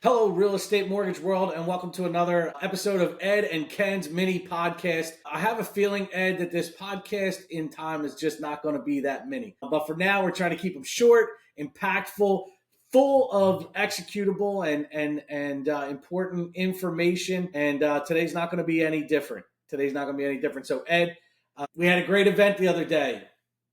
Hello, real estate mortgage world, and welcome to another episode of Ed and Ken's mini podcast. I have a feeling, Ed, that this podcast in time is just not going to be that mini. But for now, we're trying to keep them short, impactful, full of executable and important information. And today's not going to be any different. Today's not going to be any different. So, Ed, we had a great event the other day.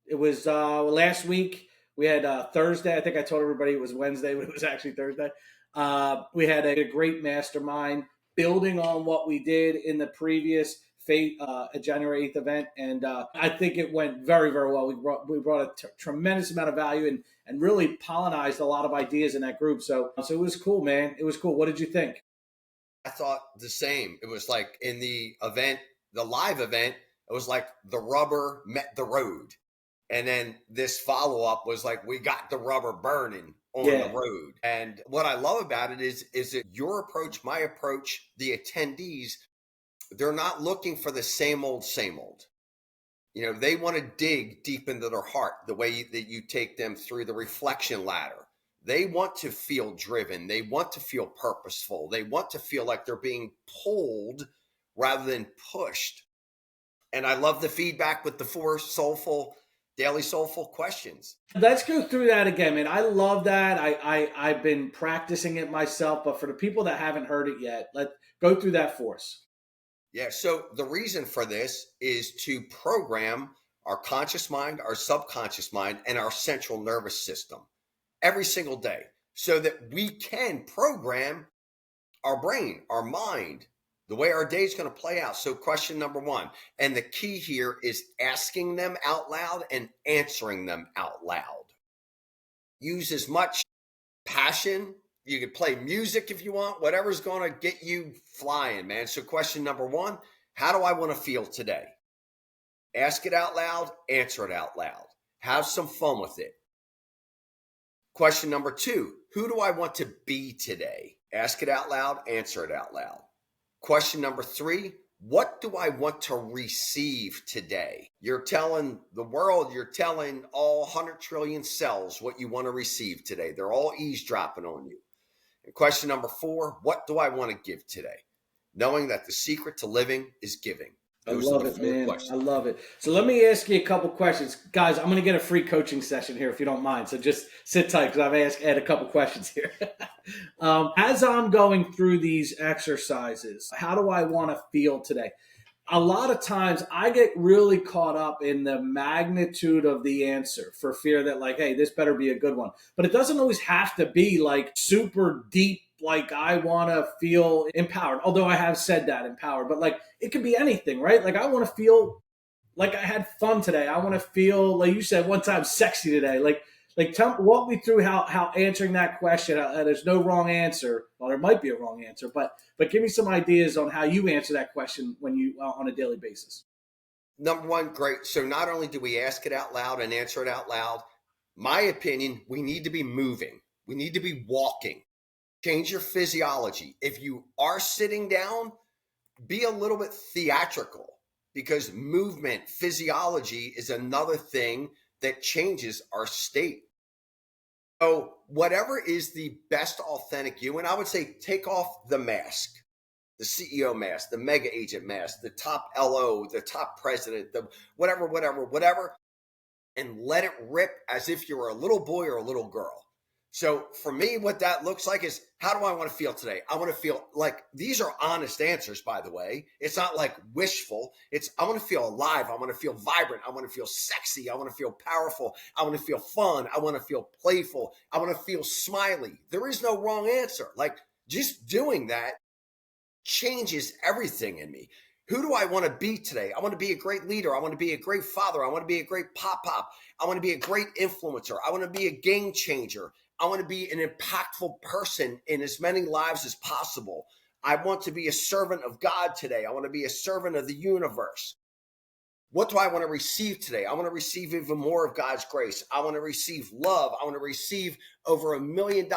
It was last week. We had Thursday. I think I told everybody it was Wednesday, but it was actually Thursday. We had a great mastermind building on what we did in the previous January 8th event. And I think it went very, very well. We brought a tremendous amount of value and really pollinized a lot of ideas in that group. So it was cool, man. It was cool. What did you think? I thought the same. It was like in the event, the live event, it was like the rubber met the road. And then this follow up was like, we got the rubber burning on the road. And what I love about it is that your approach, my approach, the attendees, they're not looking for the same old, same old. You know, they want to dig deep into their heart the way that you take them through the reflection ladder. They want to feel driven. They want to feel purposeful. They want to feel like they're being pulled rather than pushed. And I love the feedback with the 4 daily soulful questions. Let's go through that again, man. I love that. I've been practicing it myself, but for the people that haven't heard it yet, let's go through that for us. Yeah. So the reason for this is to program our conscious mind, our subconscious mind, and our central nervous system every single day so that we can program our brain, our mind, the way our day is going to play out. So question number 1, and the key here is asking them out loud and answering them out loud. Use as much passion. You can play music if you want, whatever's going to get you flying, man. So question number 1, how do I want to feel today? Ask it out loud, answer it out loud. Have some fun with it. Question number 2, who do I want to be today? Ask it out loud, answer it out loud. Question number 3, what do I want to receive today? You're telling the world, you're telling all 100 trillion cells what you want to receive today. They're all eavesdropping on you. And question number 4, what do I want to give today? Knowing that the secret to living is giving. Those I love it, man. Questions. I love it. So let me ask you a couple questions. Guys, I'm going to get a free coaching session here if you don't mind. So just sit tight because I've asked Ed a couple questions here. As I'm going through these exercises, how do I want to feel today? A lot of times I get really caught up in the magnitude of the answer for fear that like, hey, this better be a good one. But it doesn't always have to be like super deep, like I want to feel empowered. Although I have said that empowered, but like it could be anything, right? Like I want to feel like I had fun today. I want to feel, like you said one time, sexy today. Like walk me through how answering that question. There's no wrong answer. Well, there might be a wrong answer, but give me some ideas on how you answer that question when you on a daily basis. Number 1, great. So not only do we ask it out loud and answer it out loud, my opinion, we need to be moving. We need to be walking. Change your physiology. If you are sitting down, be a little bit theatrical because movement, physiology is another thing that changes our state. So whatever is the best authentic you, and I would say take off the mask, the CEO mask, the mega agent mask, the top LO, the top president, the whatever, and let it rip as if you were a little boy or a little girl. So for me, what that looks like is, how do I want to feel today? I want to feel like, these are honest answers, by the way. It's not like wishful. It's, I want to feel alive. I want to feel vibrant. I want to feel sexy. I want to feel powerful. I want to feel fun. I want to feel playful. I want to feel smiley. There is no wrong answer. Like just doing that changes everything in me. Who do I want to be today? I want to be a great leader. I want to be a great father. I want to be a great pop. I want to be a great influencer. I want to be a game changer. I want to be an impactful person in as many lives as possible. I want to be a servant of God today. I want to be a servant of the universe. What do I want to receive today? I want to receive even more of God's grace. I want to receive love. I want to receive over $1 million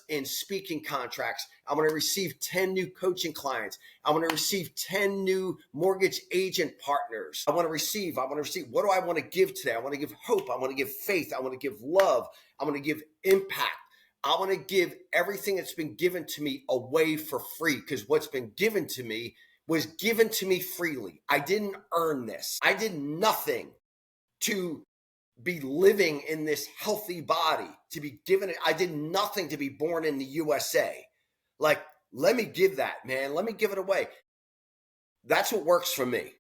in speaking contracts. I want to receive 10 new coaching clients. I want to receive 10 new mortgage agent partners. I want to receive. What do I want to give today? I want to give hope. I want to give faith. I want to give love. I want to give impact. I want to give everything that's been given to me away for free, because what's been given to me was given to me freely. I didn't earn this. I did nothing to be living in this healthy body, to be given it. I did nothing to be born in the USA. Like, let me give that, man. Let me give it away. That's what works for me.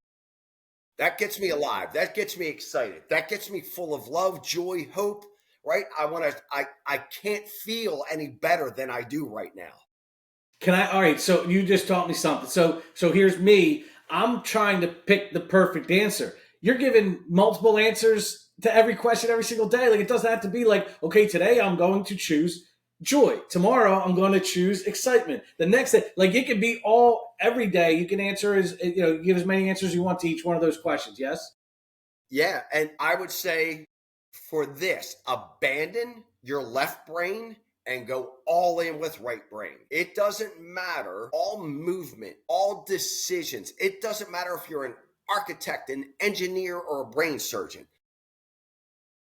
That gets me alive. That gets me excited. That gets me full of love, joy, hope, right? I can't feel any better than I do right now. All right, so you just taught me something. So here's me. I'm trying to pick the perfect answer. You're giving multiple answers to every question every single day. Like, it doesn't have to be like, okay, today I'm going to choose joy. Tomorrow I'm going to choose excitement. The next day, like, it can be all every day. You can answer give as many answers as you want to each one of those questions. Yes. Yeah. And I would say for this, abandon your left brain and go all in with right brain. It doesn't matter. All movement, all decisions. It doesn't matter if you're an architect, an engineer, or a brain surgeon.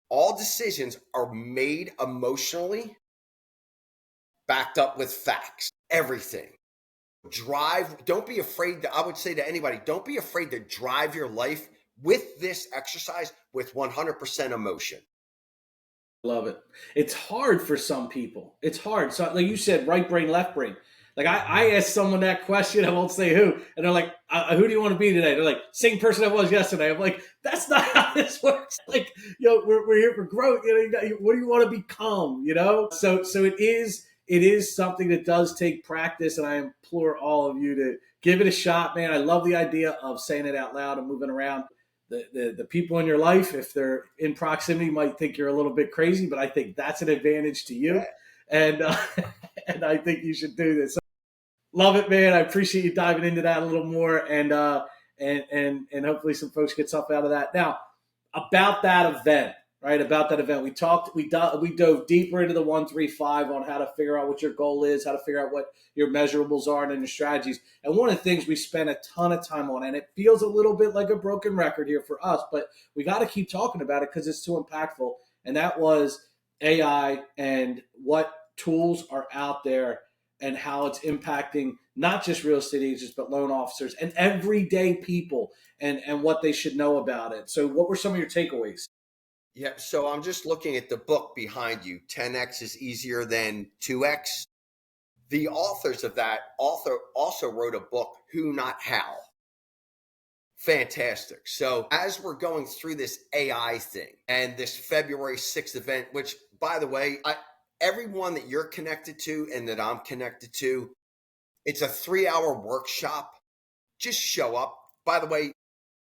All decisions are made emotionally, backed up with facts. Everything. Don't be afraid I would say to anybody, don't be afraid to drive your life with this exercise with 100% emotion. Love it. It's hard for some people. It's hard. So, like you said, right brain, left brain. Like, I asked someone that question, I won't say who, and they're like, "Who do you want to be today?" They're like, "Same person I was yesterday." I'm like, "That's not how this works." Like, we're here for growth. What do you want to become? So it is something that does take practice, and I implore all of you to give it a shot, man. I love the idea of saying it out loud and moving around. The people in your life, if they're in proximity, might think you're a little bit crazy, but I think that's an advantage to you, and and I think you should do this. So, love it, man. I appreciate you diving into that a little more, and hopefully some folks get something out of that. Now, about that event, right? About that event, we dove deeper into the 1-3-5 on how to figure out what your goal is, how to figure out what your measurables are, and then your strategies. And one of the things we spent a ton of time on, and it feels a little bit like a broken record here for us, but we got to keep talking about it because it's too impactful. And that was AI and what tools are out there and how it's impacting not just real estate agents, but loan officers and everyday people, and what they should know about it. So what were some of your takeaways? Yeah. So I'm just looking at the book behind you. 10x is easier than 2x. The authors of that author also wrote a book, Who Not How. Fantastic. So as we're going through this AI thing and this February 6th event, which, by the way, everyone that you're connected to and that I'm connected to, it's a 3-hour workshop. Just show up. By the way,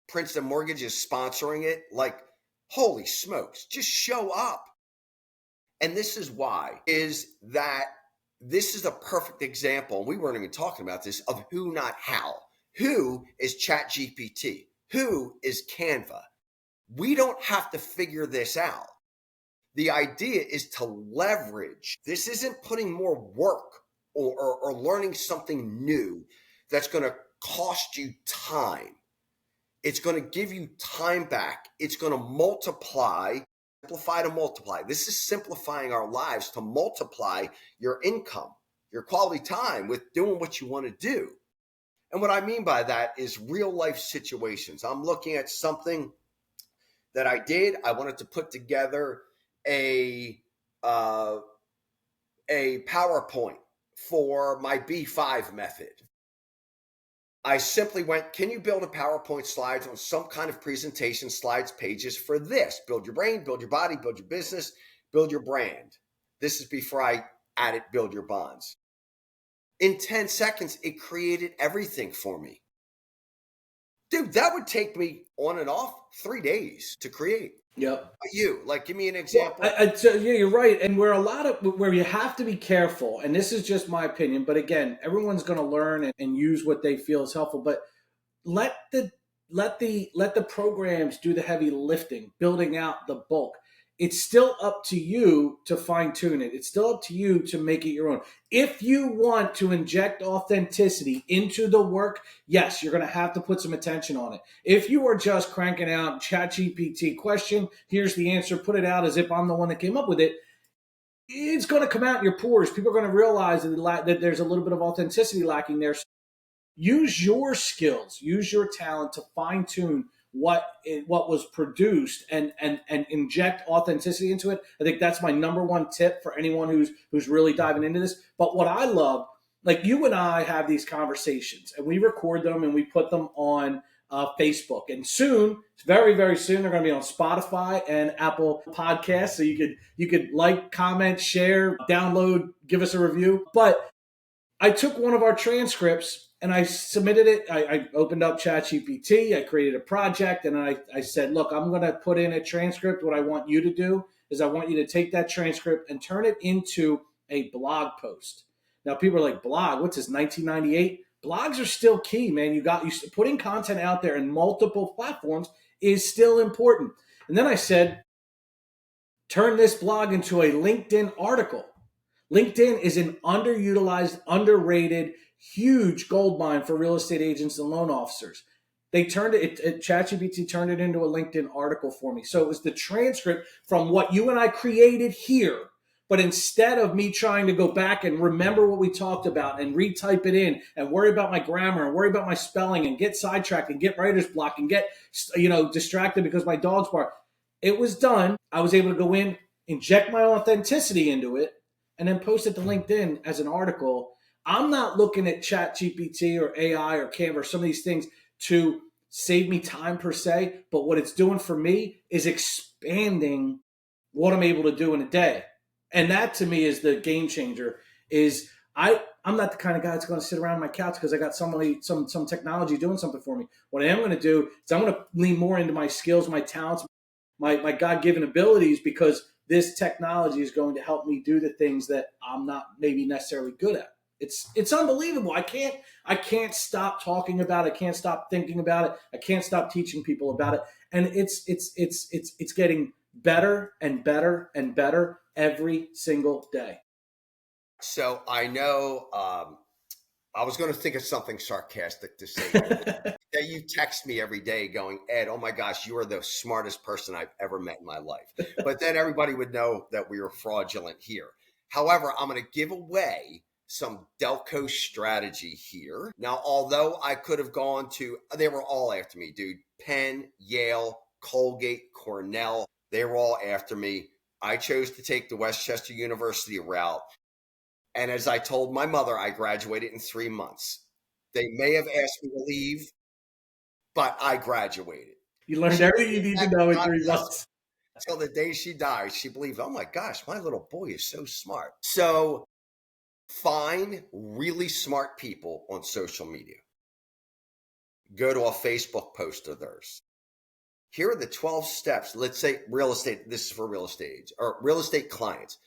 Princeton Mortgage is sponsoring it. Like, holy smokes, just show up. And this is why, is that this is a perfect example, and we weren't even talking about this, of who, not how. Who is ChatGPT? Who is Canva? We don't have to figure this out. The idea is to leverage. This isn't putting more work or learning something new that's going to cost you time. It's going to give you time back. It's going to multiply, simplify to multiply. This is simplifying our lives to multiply your income, your quality time with doing what you want to do. And what I mean by that is real life situations. I'm looking at something that I did. I wanted to put together a PowerPoint for my B5 method. I simply went, can you build a PowerPoint slides on some kind of presentation slides pages for this? Build your brain, build your body, build your business, build your brand. This is before I added build your bonds. In 10 seconds, it created everything for me. Dude, that would take me on and off 3 days to create. Yep. Give me an example. Well, yeah, you're right. And where you have to be careful, and this is just my opinion, but again, everyone's going to learn and use what they feel is helpful. But let the programs do the heavy lifting, building out the bulk. It's still up to you to fine tune it. It's still up to you to make it your own. If you want to inject authenticity into the work, yes, you're going to have to put some attention on it. If you are just cranking out ChatGPT question, here's the answer, put it out as if I'm the one that came up with it, it's going to come out in your pores. People are going to realize that there's a little bit of authenticity lacking there. So use your skills, use your talent to fine tune what was produced and inject authenticity into it. I think that's my number one tip for anyone who's really diving into this. But what I love, like you and I have these conversations and we record them and we put them on Facebook. And soon, very, very soon, they're going to be on Spotify and Apple Podcasts. So you could like, comment, share, download, give us a review. But I took one of our transcripts and I submitted it. I opened up ChatGPT. I created a project and I said, look, I'm going to put in a transcript. What I want you to do is I want you to take that transcript and turn it into a blog post. Now, people are like, blog? What's this, 1998? Blogs are still key, man. You putting content out there in multiple platforms is still important. And then I said, turn this blog into a LinkedIn article. LinkedIn is an underutilized, underrated, huge gold mine for real estate agents and loan officers. They turned ChatGPT turned it into a LinkedIn article for me. So it was the transcript from what you and I created here. But instead of me trying to go back and remember what we talked about and retype it in and worry about my grammar and worry about my spelling and get sidetracked and get writer's block and get distracted because my dog's bark, it was done. I was able to go in, inject my authenticity into it, and then post it to LinkedIn as an article. I'm not looking at ChatGPT or AI or Canva or some of these things to save me time per se, but what it's doing for me is expanding what I'm able to do in a day. And that to me is the game changer. I'm not the kind of guy that's going to sit around my couch because I got some technology doing something for me. What I am going to do is I'm going to lean more into my skills, my talents, my God-given abilities, because this technology is going to help me do the things that I'm not maybe necessarily good at. It's unbelievable. I can't stop talking about it. I can't stop thinking about it. I can't stop teaching people about it. And it's getting better and better and better every single day. So I know I was going to think of something sarcastic to say that you text me every day going, Ed, oh my gosh, you are the smartest person I've ever met in my life. But then everybody would know that we were fraudulent here. However, I'm going to give away some Delco strategy here. Now, although I could have gone to, they were all after me, dude. Penn, Yale, Colgate, Cornell, they were all after me. I chose to take the Westchester University route. And as I told my mother, I graduated in 3 months. They may have asked me to leave, but I graduated. You learned everything you need to know in 3 months. Until the day she died, she believed, oh my gosh, my little boy is so smart. So find really smart people on social media. Go to a Facebook post of theirs. Here are the 12 steps. Let's say real estate. This is for real estate or real estate clients.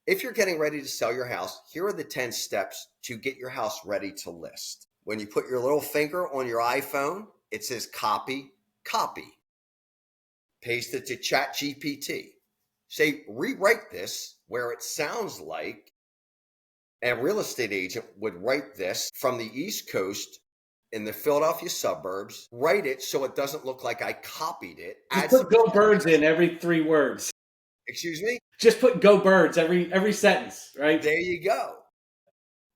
If you're getting ready to sell your house, here are the 10 steps to get your house ready to list. When you put your little finger on your iPhone, it says copy, copy. Paste it to ChatGPT. Say, rewrite this where it sounds like a real estate agent would write this from the East Coast in the Philadelphia suburbs. Write it so it doesn't look like I copied it. Just put "Go Birds" in every 3 words. Excuse me? Just put "Go Birds" every sentence, right? There you go.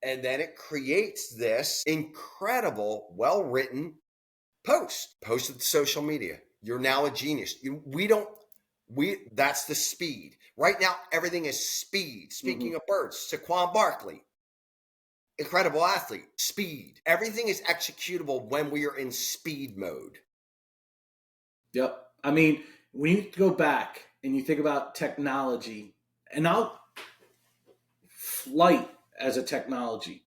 And then it creates this incredible, well-written post. Post it to social media. You're now a genius. That's the speed. Right now, everything is speed. Speaking of birds, Saquon Barkley, incredible athlete, speed. Everything is executable when we are in speed mode. Yep. I mean, when you go back and you think about technology, and flight as a technology,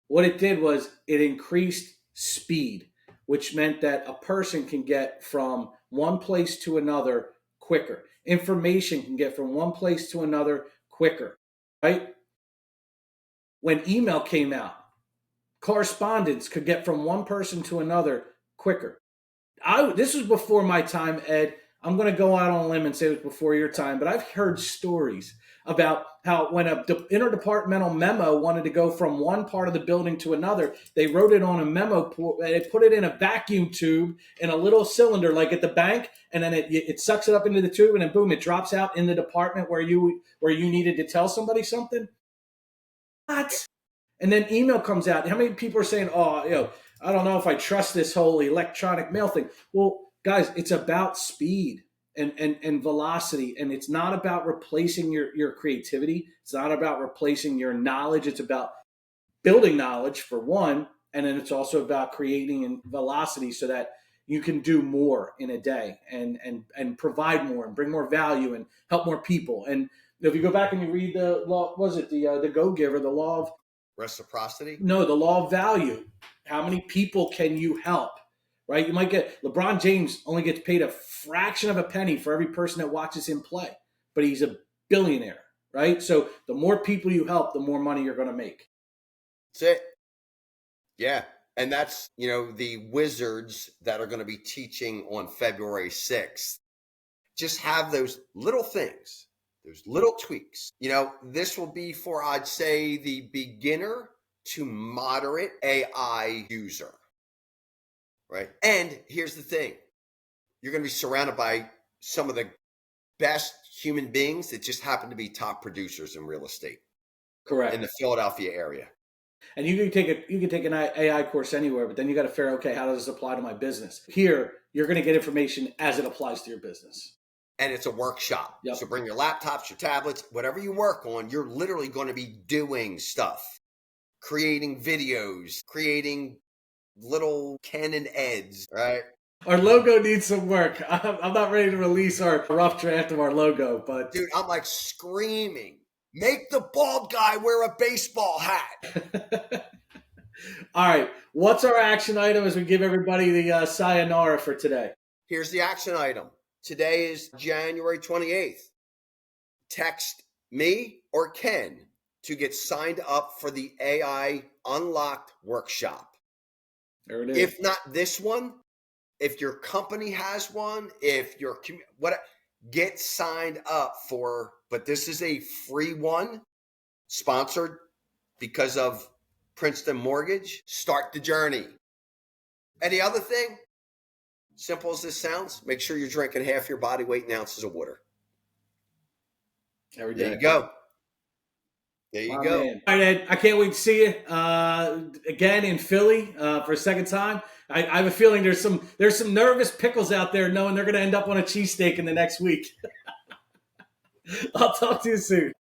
what it did was it increased speed, which meant that a person can get from one place to another quicker. Information can get from one place to another quicker, right? When email came out, correspondence could get from one person to another quicker. This was before my time, Ed. I'm going to go out on a limb and say it was before your time, but I've heard stories about how when a interdepartmental memo wanted to go from one part of the building to another, they wrote it on a memo, they put it in a vacuum tube in a little cylinder like at the bank, and then it sucks it up into the tube, and then boom, it drops out in the department where you needed to tell somebody something. What? And then email comes out. How many people are saying, "Oh, I don't know if I trust this whole electronic mail thing." Well, guys, it's about speed and velocity, and it's not about replacing your creativity. It's not about replacing your knowledge. It's about building knowledge for one, and then it's also about creating velocity so that you can do more in a day and provide more and bring more value and help more people. And if you go back and you read the law, was it the Go Giver, the law of Reciprocity? no, the law of value. How many people can you help? Right? You might get LeBron James only gets paid a fraction of a penny for every person that watches him play, but he's a billionaire, right? So the more people you help, the more money you're going to make. That's it. Yeah. And that's, the wizards that are going to be teaching on February 6th. Just have those little things, those little tweaks. This will be for, I'd say, the beginner to moderate AI user, right? And here's the thing. You're going to be surrounded by some of the best human beings that just happen to be top producers in real estate. Correct. In the Philadelphia area. And you can take an AI course anywhere, but then you got to figure, okay, how does this apply to my business? Here, you're going to get information as it applies to your business. And it's a workshop. Yep. So bring your laptops, your tablets, whatever you work on, you're literally going to be doing stuff, creating videos, creating little Ken and Eds, right? Our logo needs some work. I'm not ready to release our rough draft of our logo, but dude, I'm like screaming, make the bald guy wear a baseball hat. All right. What's our action item as we give everybody the sayonara for today? Here's the action item. Today is January 28th. Text me or Ken to get signed up for the AI Unlocked workshop. There it is. If not this one, if your company has one, if your get signed up for, but this is a free one, sponsored because of Princeton Mortgage. Start the journey. And the other thing, simple as this sounds, make sure you're drinking half your body weight in ounces of water. Every day. There you go. There you go. Man. All right, Ed, I can't wait to see you again in Philly for a second time. I have a feeling there's some nervous pickles out there knowing they're going to end up on a cheesesteak in the next week. I'll talk to you soon.